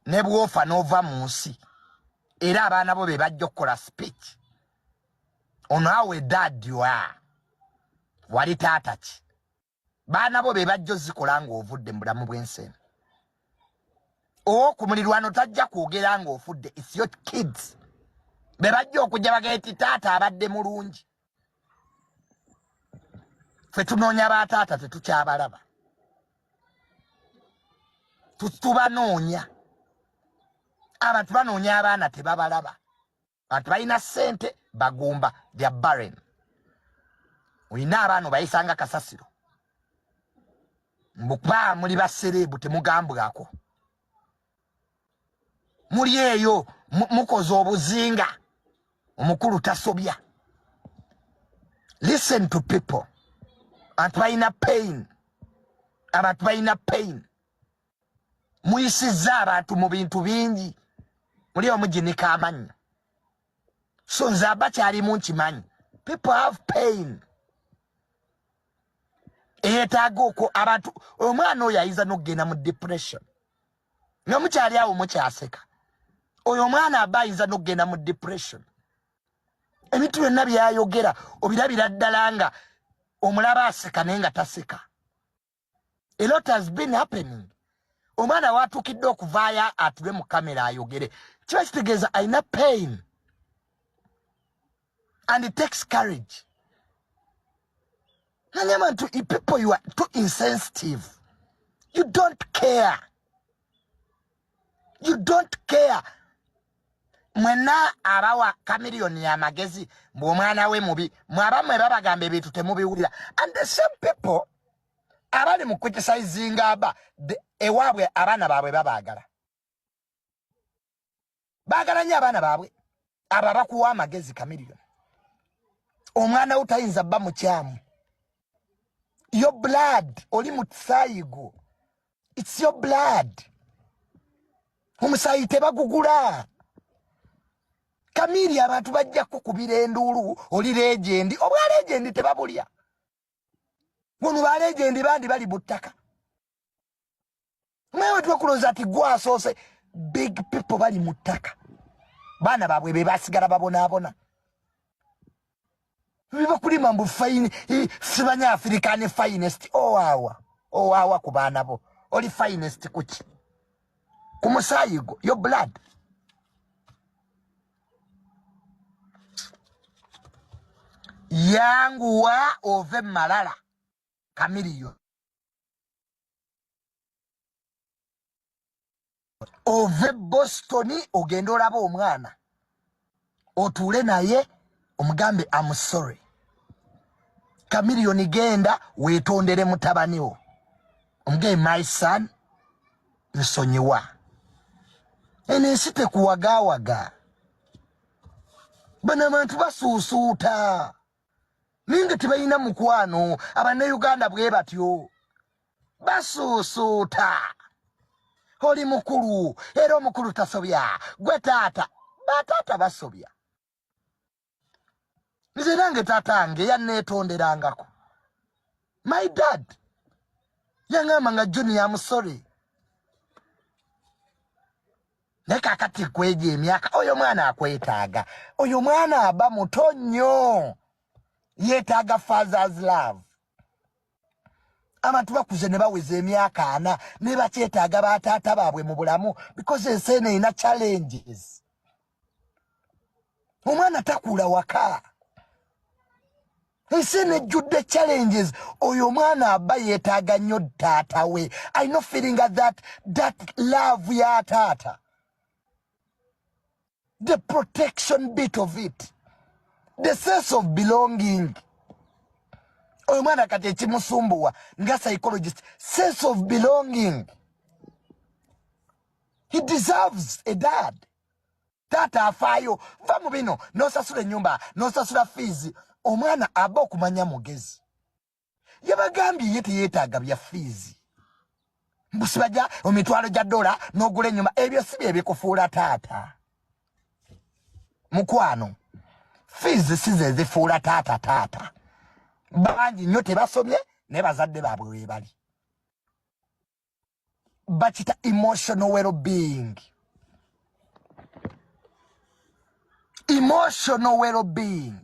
ne bwofa n'ova mu nsi era abaana bo be bajja okukola speech ono awe dad wa wali taata ki baana bo be bajja ozikola ng'ovudde mu bulamu bw'ensi ku mulirwano tajja kwogera ng'ofudde. It's your kids be bajja okujja bageti taata abadde mulungi. Ffe tunoonya bataata tetukyabalaba. Tubanoonya. Abantu banoonya abaana tebabalaba. Abantu balina ssente bagumba they are barren. Olina abaana bayisanga kasasiro. Mbukuba muli baserebu temugambwako. Muli eyo mukoze obuzinga. Omukulu tasobya. Listen to people. Abantu balina pain. Abantu balina pain. Muyisiza abantu mu bintu bingi. Muli omuginika amanyi. So nze abakyali mu nkimanyi. People have pain. Eyeetaaga okwo abantu omwana oyo ayiza n'okugenda mu depression. N'omukyali awo mukyaseka. Oyo omwana aba ayiza n'okugenda mu depression. Ebintu byonna byayogera obirabira ddala nga omulaba aseka naye nga taseka. A lot has been happening. Omwana watukidde okuvaayo atube mu kamera ayogere. Kiba kitegeeza alina pain. And it takes courage. Nanyamantu, people, you are too insensitive. You don't care. You don't care. Mwena abawa kamilioni ya magezi mwomwana we mubi mwaba mweba bagambe bitu temubiwulira. And the same people abali mu criticizinga aba ewabwe abana babwe babagala. Bagala nnyo abaana babwe aba bakuwa amagezi kamilioni. Omwana utayinza bba mukyamu. Your blood oli mutsayigo. It's your blood. Omusayi tebagugula. Kamiri abantu bajja kukubira enduulu oli legendi obwa legendi tebabulya. Wano ba legendi bandi bali buttaka. Mwewe tuwakuloza ati gwasoose big people bali muttaka. Baana babwe be basigala babona. Biba kulima mbu fine sibanya African finest. Owawa ku baana bo. Oli finest kuki. Ku musayigo your blood. Yanguwa ove malala kamiliyo ove Bostoni ogenda olaba omwana otuule naye omugambe I'm sorry kamiliyo genda weetondere mutabani wo omugambe my son nsonyiwa enensi tekuwagawaga bano abantu basuusuuta ninge tebalina mukwano abanayuganda bwe batyo basuusuuta oli mukulu era omukulu tasobya gwe taata bataata basobya nze nange taatange yanneetonderangako my dad yangamba nga Junior I'm sorry naye kakati kweja emyaka oyo mwana akwetaaga oyo mwana aba muto nnyo yeetaaga father's love. Abantu bakuze ne baweza emyaka 4 ne bakyetaaga bataata baabwe mu bulamu because ensi eno erina challenges. Omwana takula waka. Ensi eno ejjudde challenges. Oyo mwana aba yeetaaga nnyo taata we. I know feeling that love ya taata. The protection bit of it. The sense of belonging. Oyo mwana kati ekimusumbuwa nga psychologist. Sense of belonging. He deserves a dad. Tata afaayo. Vamu bino. Nosasula ennyumba. Nosasula fees. Omwana aba okumanya mugezi. Yabagambye ye teyeetaaga bya fees. Mbusibajja omitwalo gya $1 n'ogula ennyumba. Ebyo si bye bikufuula taata. Mukwano. Fees size zifuula taata. Bangi nnyo tebasomye ne bazadde baabwe we bali. Bakita emotional well-being. emotional well-being